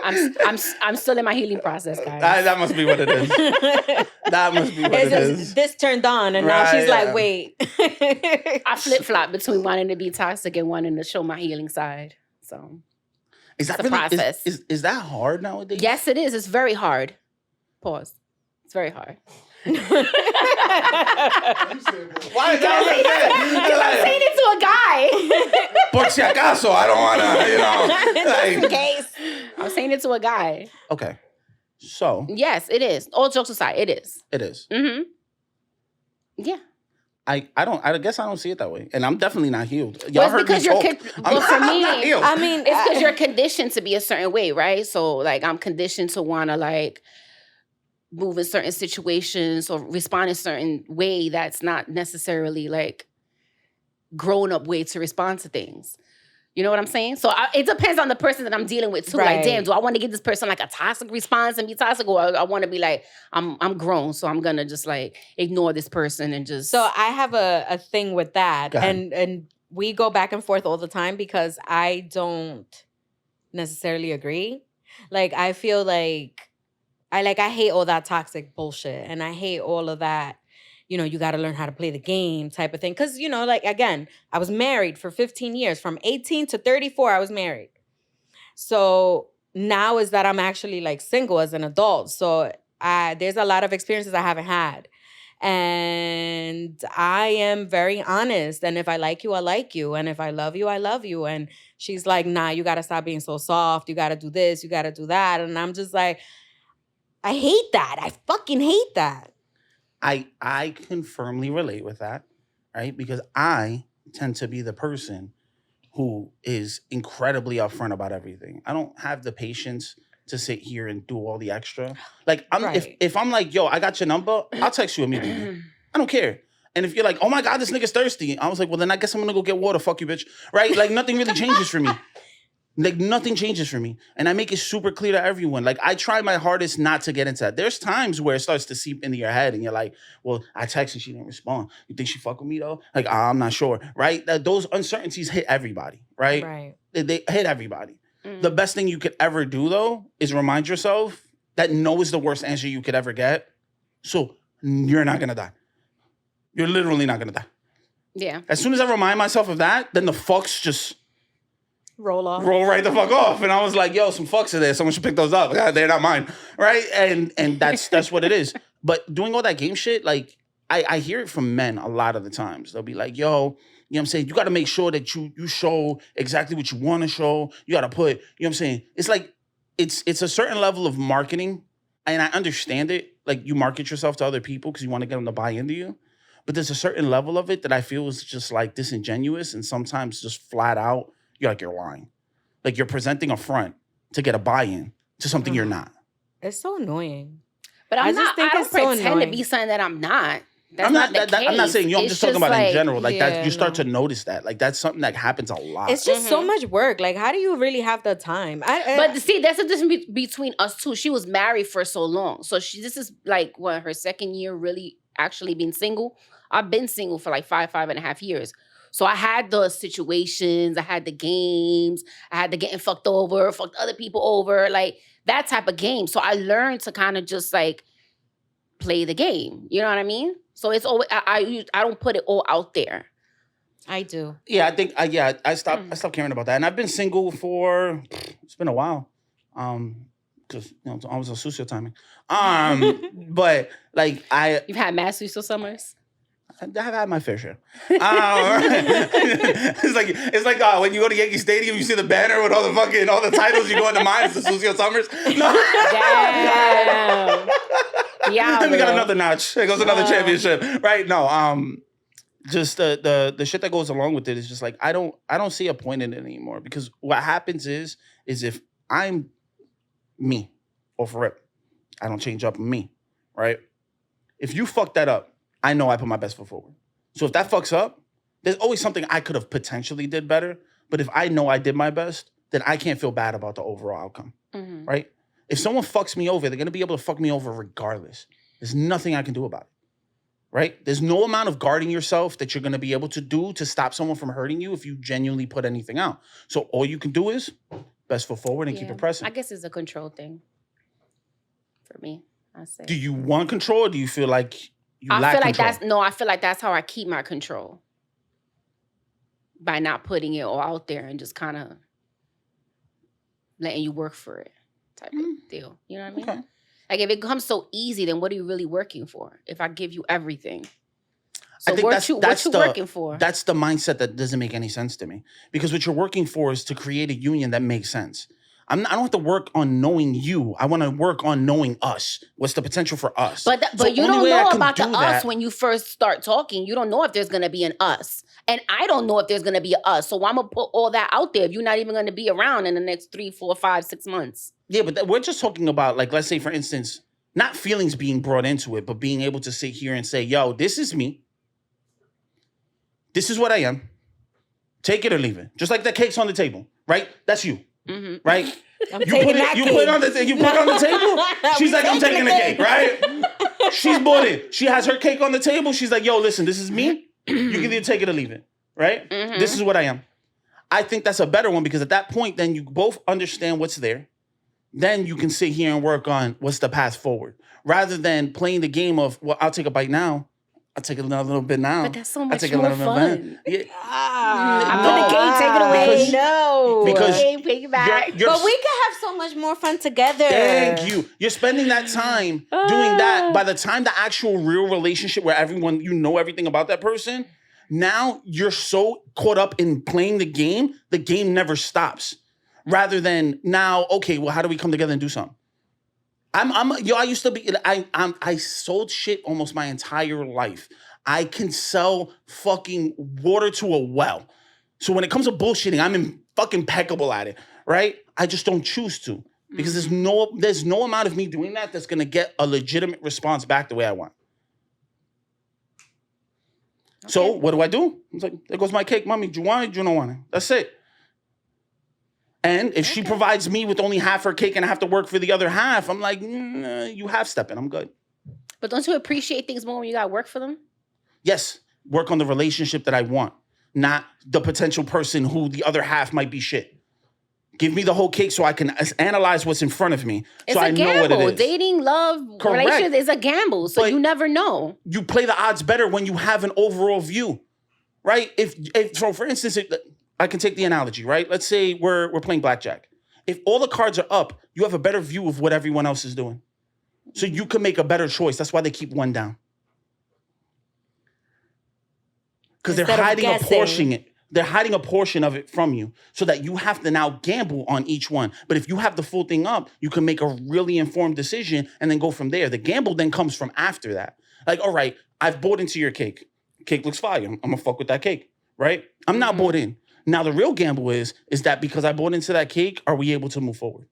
I'm still in my healing process, guys. That must be what it is. That must be what it is. This turned on, and now she's like, wait. I flip-flop between wanting to be toxic and wanting to show my healing side. So Is that it's a process. Is that hard nowadays? Yes, it is. It's very hard. Pause. It's very hard. Why? I'm saying it to a guy. Por si acaso, I don't want to, Just in case. I'm saying it to a guy. Okay. So. Yes, it is. All jokes aside, it is. It is. Mm-hmm. Yeah. I guess I don't see it that way. And I'm definitely not healed. Y'all heard me talk. Well, for me, I mean, it's because you're conditioned to be a certain way, right? So, like, I'm conditioned to want to, like, move in certain situations or respond in a certain way that's not necessarily, like, grown-up way to respond to things. You know what I'm saying? So it depends on the person that I'm dealing with too. Right. Like, damn, do I want to give this person like a toxic response and be toxic, or I want to be like, I'm grown, so I'm gonna just like ignore this person and just. So I have a thing with that, and we go back and forth all the time because I don't necessarily agree. Like, I feel like I hate all that toxic bullshit, and I hate all of that. You know, you got to learn how to play the game type of thing. Because, you know, like, again, I was married for 15 years. From 18 to 34, I was married. So now is that I'm actually, like, single as an adult. So there's a lot of experiences I haven't had. And I am very honest. And if I like you, I like you. And if I love you, I love you. And she's like, nah, you got to stop being so soft. You got to do this. You got to do that. And I'm just like, I hate that. I fucking hate that. I can firmly relate with that, right? Because I tend to be the person who is incredibly upfront about everything. I don't have the patience to sit here and do all the extra. Like, if I'm like, yo, I got your number, I'll text you immediately. I don't care. And if you're like, oh my God, this nigga's thirsty, I was like, well, then I guess I'm gonna go get water. Fuck you, bitch. Right? Like, nothing really changes for me. Like, nothing changes for me. And I make it super clear to everyone. Like, I try my hardest not to get into that. There's times where it starts to seep into your head and you're like, well, I texted, she didn't respond. You think she fuck with me though? Like, I'm not sure, right? Those uncertainties hit everybody, right? Right. They hit everybody. The best thing you could ever do though is remind yourself that no is the worst answer you could ever get. So you're not gonna die. You're literally not gonna die. Yeah. As soon as I remind myself of that, then the fucks just roll right the fuck off. And I was like, yo, some fucks are there. Someone should pick those up. They're not mine. Right? And that's what it is. But doing all that game shit, like, I hear it from men a lot of the times. They'll be like, yo, you know what I'm saying? You got to make sure that you show exactly what you want to show. You got to put, you know what I'm saying? It's like, it's a certain level of marketing. And I understand it. Like, you market yourself to other people because you want to get them to buy into you. But there's a certain level of it that I feel is just like disingenuous and sometimes just flat out, you're lying. Like, you're presenting a front to get a buy-in to something you're not. It's so annoying. But I don't pretend to be something that I'm not. I'm not saying you. I'm just talking about in general. Like, that you start to notice that. Like, that's something that happens a lot. It's just so much work. Like, how do you really have the time? But see, that's the difference between us two. She was married for so long. So this is like, what, her second year really actually being single? I've been single for like 5.5 years. So I had the situations, I had the games, I had the getting fucked over, fucked other people over, like that type of game. So I learned to kind of just like play the game. You know what I mean? So it's always I don't put it all out there. I do. Yeah, I think I stopped caring about that, and I've been single for it's been a while, because I was a sucio timing, but like you've had mad sucio summers. I've had my fair share. It's like when you go to Yankee Stadium, you see the banner with all the titles. You go into mine. It's the Sucio Summers. No. Damn. Yeah. Then we got another notch. It goes another championship, right? No. Just the shit that goes along with it is just like I don't see a point in it anymore, because what happens is if I'm me off rip, I don't change up me, right? If you fuck that up, I know I put my best foot forward. So if that fucks up, there's always something I could have potentially did better. But if I know I did my best, then I can't feel bad about the overall outcome, right? If someone fucks me over, they're going to be able to fuck me over regardless. There's nothing I can do about it, right? There's no amount of guarding yourself that you're going to be able to do to stop someone from hurting you if you genuinely put anything out. So all you can do is best foot forward and keep it pressing. I guess it's a control thing for me. I say. Do you want control, or do you feel like you lack I feel like control? I feel like that's how I keep my control. By not putting it all out there and just kind of letting you work for it type of deal. You know what I mean? Okay. Like if it becomes so easy, then what are you really working for? If I give you everything. So I think what you working for? That's the mindset that doesn't make any sense to me. Because what you're working for is to create a union that makes sense. I don't have to work on knowing you. I want to work on knowing us. What's the potential for us? But So you only don't way I know can about the do us that- when you first start talking. You don't know if there's going to be an us. And I don't know if there's going to be an us. So I'm going to put all that out there if you're not even going to be around in the next 3, 4, 5, 6 months. Yeah, but we're just talking about, like, let's say, for instance, not feelings being brought into it, but being able to sit here and say, yo, this is me. This is what I am. Take it or leave it. Just like that cake's on the table, right? That's you, right? I'm You taking put that it. You cake. put it on the. You put it on the table. She's like, I'm taking the cake, right? She's bought it. She has her cake on the table. She's like, yo, listen, this is me. You can either take it or leave it, right? This is what I am. I think that's a better one because at that point, then you both understand what's there. Then you can sit here and work on what's the path forward, rather than playing the game of, well, I'll take a bite now. I'll take another little bit now. But that's so I'll much take a more little bit fun. Yeah. I put the cake, take it away. No. Because Take it back. you're But we could have so much more fun together. Thank you. You're spending that time doing that. By the time the actual real relationship where everyone, you know everything about that person, now you're so caught up in playing the game never stops. Rather than now, okay, well, how do we come together and do something? I used to be, I sold shit almost my entire life. I can sell fucking water to a well. So when it comes to bullshitting, I'm fucking impeccable at it, right? I just don't choose to because there's no amount of me doing that's gonna get a legitimate response back the way I want. Okay. So what do? I was like, there goes my cake, mommy. Do you want it? Do you don't want it? That's it. And if she provides me with only half her cake and I have to work for the other half, I'm like, you half-stepping. I'm good. But don't you appreciate things more when you got to work for them? Yes. Work on the relationship that I want, not the potential person who the other half might be shit. Give me the whole cake so I can analyze what's in front of me. It's so a I gamble. know what it is. Dating, love, relationship is a gamble. So you never know. You play the odds better when you have an overall view, right? So for instance, I can take the analogy, right? Let's say we're playing blackjack. If all the cards are up, you have a better view of what everyone else is doing. So you can make a better choice. That's why they keep one down. Because they're hiding a portion. They're hiding a portion of it from you so that you have to now gamble on each one. But if you have the full thing up, you can make a really informed decision and then go from there. The gamble then comes from after that. Like, all right, I've bought into your cake. Cake looks fire. I'm going to fuck with that cake, right? I'm not bought in. Now, the real gamble is that because I bought into that cake, are we able to move forward?